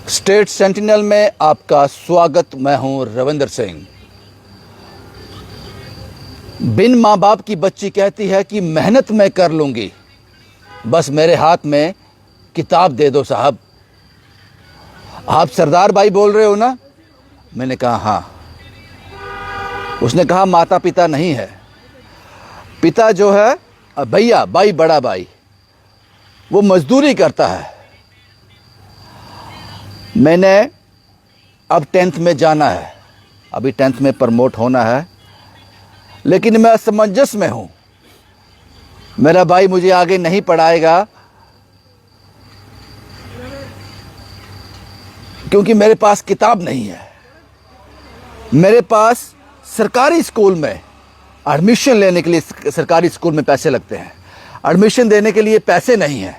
State sentinel में आपका स्वागत। मैं हूं रविंद्र सिंह। बिन माँ बाप की बच्ची कहती है कि मेहनत मैं कर लूंगी, बस मेरे हाथ में किताब दे दो साहब। आप सरदार भाई बोल रहे हो ना? मैंने कहा हाँ। उसने कहा माता पिता नहीं है, पिता जो है भैया, भाई, बड़ा भाई, वो मजदूरी करता है। मैंने अब 10th में जाना है, अभी 10th में प्रमोट होना है, लेकिन मैं असमंजस में हूं। मेरा भाई मुझे आगे नहीं पढ़ाएगा क्योंकि मेरे पास किताब नहीं है। मेरे पास सरकारी स्कूल में एडमिशन लेने के लिए, सरकारी स्कूल में पैसे लगते हैं, एडमिशन देने के लिए पैसे नहीं है।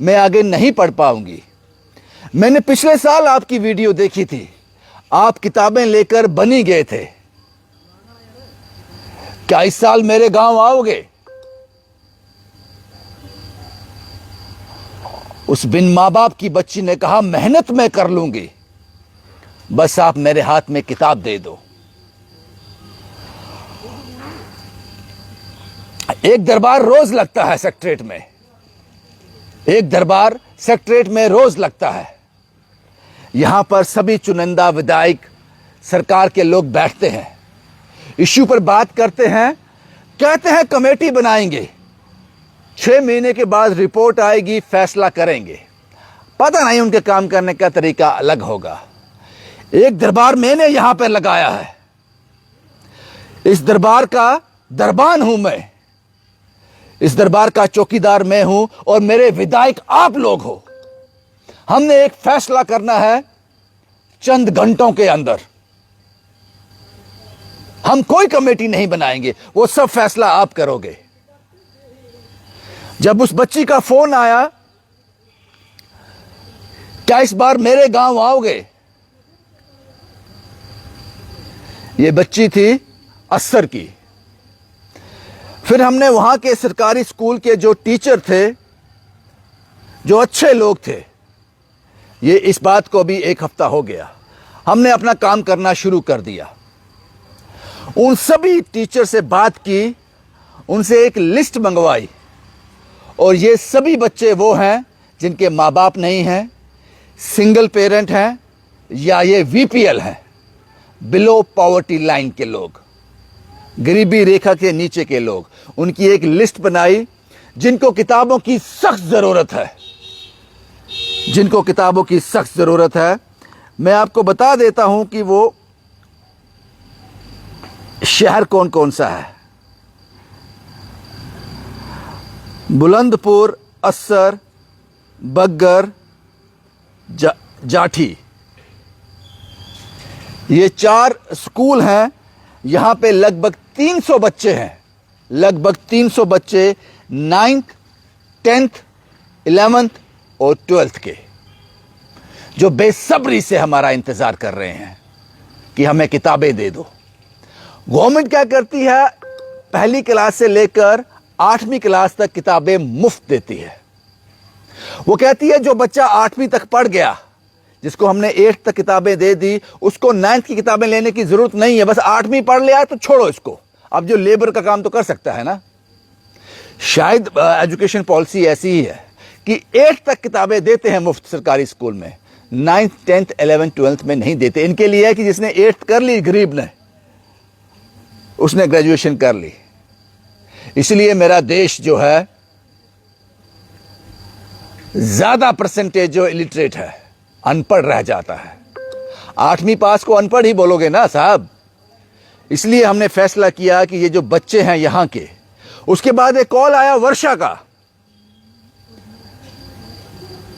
मैं आगे नहीं पढ़ पाऊंगी। मैंने पिछले साल आपकी वीडियो देखी थी, आप किताबें लेकर बनी गए थे। क्या इस साल मेरे गांव आओगे? उस बिन मां बाप की बच्ची ने कहा मेहनत मैं कर लूंगी, बस आप मेरे हाथ में किताब दे दो। एक दरबार रोज लगता है सेक्रेटरीट में, एक दरबार सेक्रेटरीट में रोज लगता है। यहां पर सभी चुनिंदा विधायक, सरकार के लोग बैठते हैं, इश्यू पर बात करते हैं, कहते हैं कमेटी बनाएंगे, 6 महीने के बाद रिपोर्ट आएगी, फैसला करेंगे। पता नहीं उनके काम करने का तरीका अलग होगा। एक दरबार मैंने यहां पर लगाया है, इस दरबार का दरबान हूं मैं, इस दरबार का चौकीदार मैं हूं और मेरे विधायक आप लोग हो। हमने एक फैसला करना है चंद घंटों के अंदर। हम कोई कमेटी नहीं बनाएंगे, वो सब फैसला आप करोगे। जब उस बच्ची का फोन आया, क्या इस बार मेरे गांव आओगे? ये बच्ची थी अस्सर की। फिर हमने वहां के सरकारी स्कूल के जो टीचर थे, जो अच्छे लोग थे, ये इस बात को भी 1 हफ्ता हो गया, हमने अपना काम करना शुरू कर दिया। उन सभी टीचर से बात की, उनसे एक लिस्ट मंगवाई, और ये सभी बच्चे वो हैं जिनके माँ बाप नहीं हैं, सिंगल पेरेंट हैं, या ये VPL हैं, बिलो पॉवर्टी लाइन के लोग, गरीबी रेखा के नीचे के लोग। उनकी एक लिस्ट बनाई जिनको किताबों की सख्त जरूरत है, जिनको किताबों की सख्त जरूरत है। मैं आपको बता देता हूं कि वो शहर कौन कौन सा है। बुलंदपुर, अस्सर, बग्गर, जाठी, ये 4 स्कूल हैं। यहां पे लगभग 300 बच्चे हैं, लगभग 300 बच्चे 9th, 10th, 11th और 12th के, जो बेसब्री से हमारा इंतजार कर रहे हैं कि हमें किताबें दे दो। गवर्नमेंट क्या करती है, पहली क्लास से लेकर 8वीं क्लास तक किताबें मुफ्त देती है। वो कहती है जो बच्चा 8वीं तक पढ़ गया, जिसको हमने 8th तक किताबें दे दी, उसको 9th की किताबें लेने की जरूरत नहीं है, बस 8वीं पढ़ लिया तो छोड़ो इसको। अब जो लेबर का काम तो कर सकता है ना। शायद एजुकेशन पॉलिसी ऐसी ही है कि 8th तक किताबें देते हैं मुफ्त सरकारी स्कूल में, 9th, 10th, 11th, 12th में नहीं देते। इनके लिए है कि जिसने 8th कर ली, गरीब ने, उसने ग्रेजुएशन कर ली। इसलिए मेरा देश जो है, ज्यादा परसेंटेज जो इलिटरेट है, अनपढ़ रह जाता है। 8वीं पास को अनपढ़ ही बोलोगे ना साहब। इसलिए हमने फैसला किया कि ये जो बच्चे हैं यहां के। उसके बाद एक कॉल आया वर्षा का।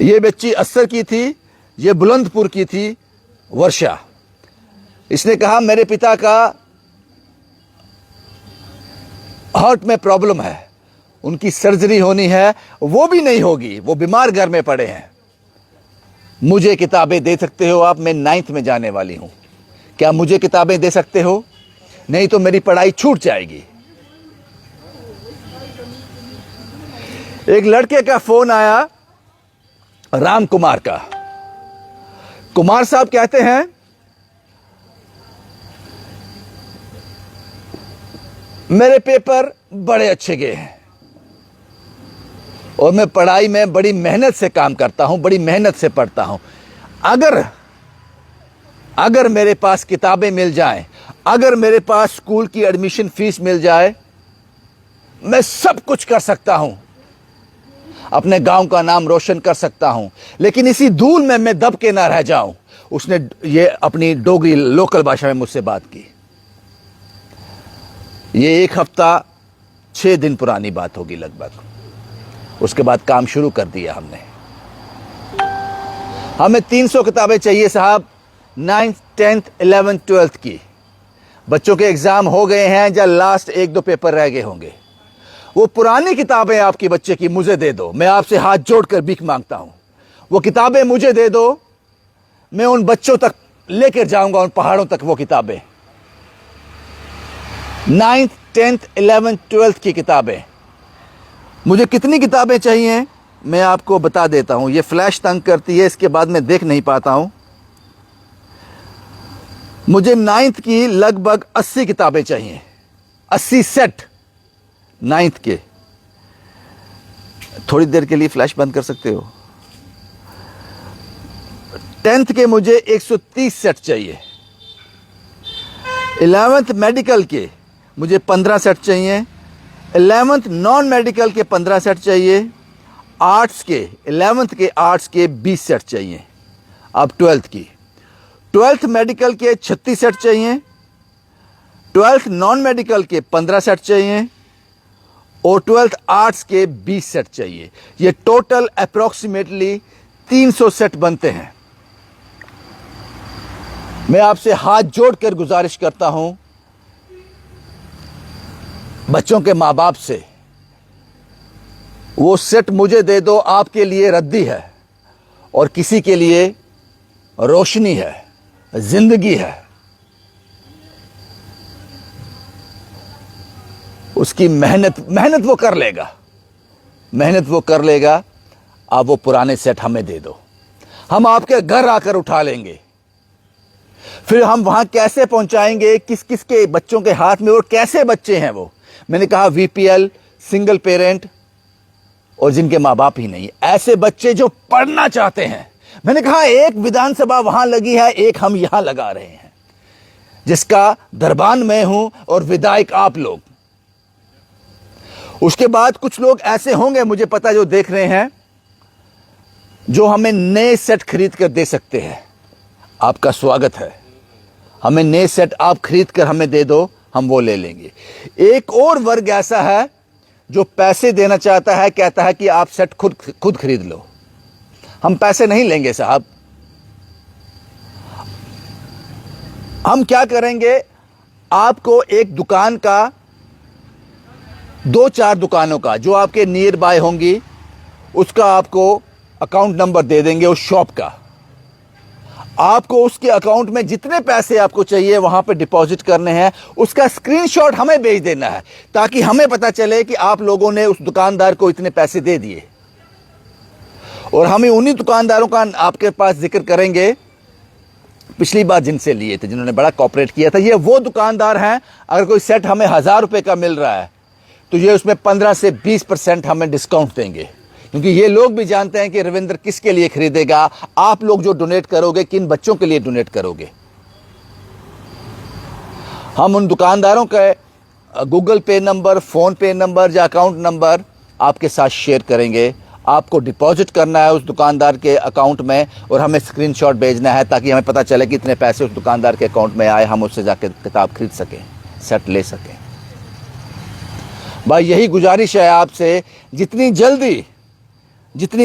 ये बच्ची अस्सर की थी, ये बुलंदपुर की थी, वर्षा। इसने कहा मेरे पिता का हार्ट में प्रॉब्लम है, उनकी सर्जरी होनी है, वो भी नहीं होगी, वो बीमार घर में पड़े हैं। मुझे किताबें दे सकते हो आप? मैं 9th में जाने वाली हूं, क्या मुझे किताबें दे सकते हो? नहीं तो मेरी पढ़ाई छूट जाएगी। एक लड़के का फोन आया, राम कुमार का, कुमार साहब कहते हैं, मेरे पेपर बड़े अच्छे गए हैं और मैं पढ़ाई में बड़ी मेहनत से काम करता हूं, बड़ी मेहनत से पढ़ता हूं। अगर मेरे पास किताबें मिल जाएं, अगर मेरे पास स्कूल की एडमिशन फीस मिल जाए, मैं सब कुछ कर सकता हूं, अपने गांव का नाम रोशन कर सकता हूं, लेकिन इसी धूल में मैं दब के ना रह जाऊं। उसने ये अपनी डोगरी लोकल भाषा में मुझसे बात की। ये 1 हफ्ता 6 दिन पुरानी बात होगी लगभग। उसके बाद काम शुरू कर दिया हमने। हमें 300 किताबें चाहिए साहब, 9th 10th 11th 12th की। बच्चों के एग्जाम हो गए हैं या लास्ट 1-2 पेपर रह गए होंगे। वो पुरानी किताबें आपकी बच्चे की मुझे दे दो, मैं आपसे हाथ जोड़कर भीख मांगता हूं। वो किताबें मुझे दे दो, मैं उन बच्चों तक लेकर जाऊंगा, उन पहाड़ों तक वो किताबें। 9th 10th 11th 12th की किताबें। मुझे कितनी किताबें चाहिए मैं आपको बता देता हूं। ये फ्लैश तंग करती है, इसके बाद मैं देख नहीं पाता हूं। मुझे 9th की लगभग 80 किताबें चाहिए, 80 सेट 9th के। थोड़ी देर के लिए फ्लैश बंद कर सकते हो। 10th के मुझे 130 सेट चाहिए। 11th मेडिकल के मुझे 15 सेट चाहिए। 11th नॉन मेडिकल के 15 सेट चाहिए। आर्ट्स के 11th के आर्ट्स के 20 सेट चाहिए। अब 12th की 12th मेडिकल के 36 सेट चाहिए। 12th नॉन मेडिकल के 15 सेट चाहिए और 12th आर्ट्स के 20 सेट चाहिए। ये टोटल अप्रोक्सीमेटली 300 सेट बनते हैं। मैं आपसे हाथ जोड़कर गुजारिश करता हूं, बच्चों के मां बाप से, वो सेट मुझे दे दो, आपके लिए रद्दी है और किसी के लिए रोशनी है, जिंदगी है। उसकी मेहनत वो कर लेगा, मेहनत वो कर लेगा। आप वो पुराने सेट हमें दे दो, हम आपके घर आकर उठा लेंगे। फिर हम वहां कैसे पहुंचाएंगे, किस किस के बच्चों के हाथ में, और कैसे बच्चे हैं वो। मैंने कहा VPL, सिंगल पेरेंट, और जिनके मां बाप ही नहीं, ऐसे बच्चे जो पढ़ना चाहते हैं। मैंने कहा एक विधानसभा वहां लगी है, एक हम यहां लगा रहे हैं, जिसका दरबान मैं हूं और विधायक आप लोग। उसके बाद कुछ लोग ऐसे होंगे, मुझे पता, जो देख रहे हैं, जो हमें नए सेट खरीद कर दे सकते हैं। आपका स्वागत है, हमें नए सेट आप खरीद कर हमें दे दो, हम वो ले लेंगे। एक और वर्ग ऐसा है जो पैसे देना चाहता है, कहता है कि आप सेट खुद खरीद लो। हम पैसे नहीं लेंगे साहब। हम क्या करेंगे, आपको एक दुकान का, 2-4 दुकानों का जो आपके नियर बाय होंगी, उसका आपको अकाउंट नंबर दे देंगे उस शॉप का। आपको उसके अकाउंट में जितने पैसे आपको चाहिए वहां पे डिपॉजिट करने हैं, उसका स्क्रीनशॉट हमें भेज देना है, ताकि हमें पता चले कि आप लोगों ने उस दुकानदार को इतने पैसे दे दिए। और हम उन्हीं दुकानदारों का आपके पास जिक्र करेंगे पिछली बार जिनसे लिए थे, जिन्होंने बड़ा कॉपरेट किया था। ये वो दुकानदार हैं, अगर कोई सेट हमें 1000 रुपए का मिल रहा है तो ये उसमें 15 से 20% हमें डिस्काउंट देंगे, क्योंकि ये लोग भी जानते हैं कि रविंद्र किसके लिए खरीदेगा। आप लोग जो डोनेट करोगे, किन बच्चों के लिए डोनेट करोगे। हम उन दुकानदारों के गूगल पे नंबर, फोन पे नंबर या अकाउंट नंबर आपके साथ शेयर करेंगे। आपको डिपॉजिट करना है उस दुकानदार के अकाउंट में और हमें स्क्रीनशॉट भेजना है, ताकि हमें पता चले कि इतने पैसे उस दुकानदार के अकाउंट में आए, हम उससे जाकर किताब खरीद सकें, सेट ले सकें। भाई यही गुजारिश है आपसे, जितनी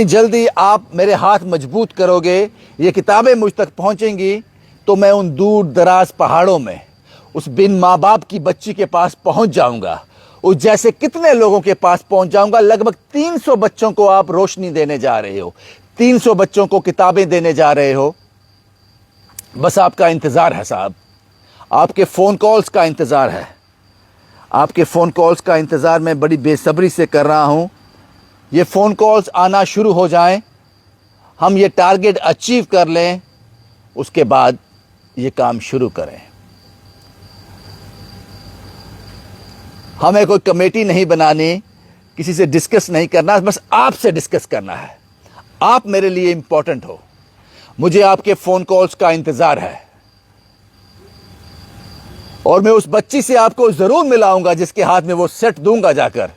जल्दी आप मेरे हाथ मजबूत करोगे, ये किताबें मुझ तक पहुंचेंगी, तो मैं उन दूर दराज पहाड़ों में उस बिन माँ बाप की बच्ची के पास पहुंच जाऊंगा। उस जैसे कितने लोगों के पास पहुंच जाऊंगा। लगभग 300 बच्चों को आप रोशनी देने जा रहे हो, 300 बच्चों को किताबें देने जा रहे हो। बस आपका इंतजार है साहब, आपके फोन कॉल्स का इंतजार है, आपके फोन कॉल्स का इंतजार मैं बड़ी बेसब्री से कर रहा हूं। ये फ़ोन कॉल्स आना शुरू हो जाएं, हम ये टारगेट अचीव कर लें, उसके बाद ये काम शुरू करें। हमें कोई कमेटी नहीं बनानी, किसी से डिस्कस नहीं करना, बस आपसे डिस्कस करना है। आप मेरे लिए इंपॉर्टेंट हो, मुझे आपके फोन कॉल्स का इंतजार है और मैं उस बच्ची से आपको जरूर मिलाऊंगा जिसके हाथ में वो सेट दूंगा जाकर,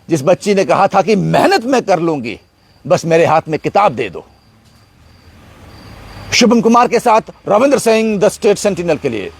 जिस बच्ची ने कहा था कि मेहनत मैं कर लूंगी, बस मेरे हाथ में किताब दे दो। शुभम कुमार के साथ Ravindra Singh, the state sentinel के लिए।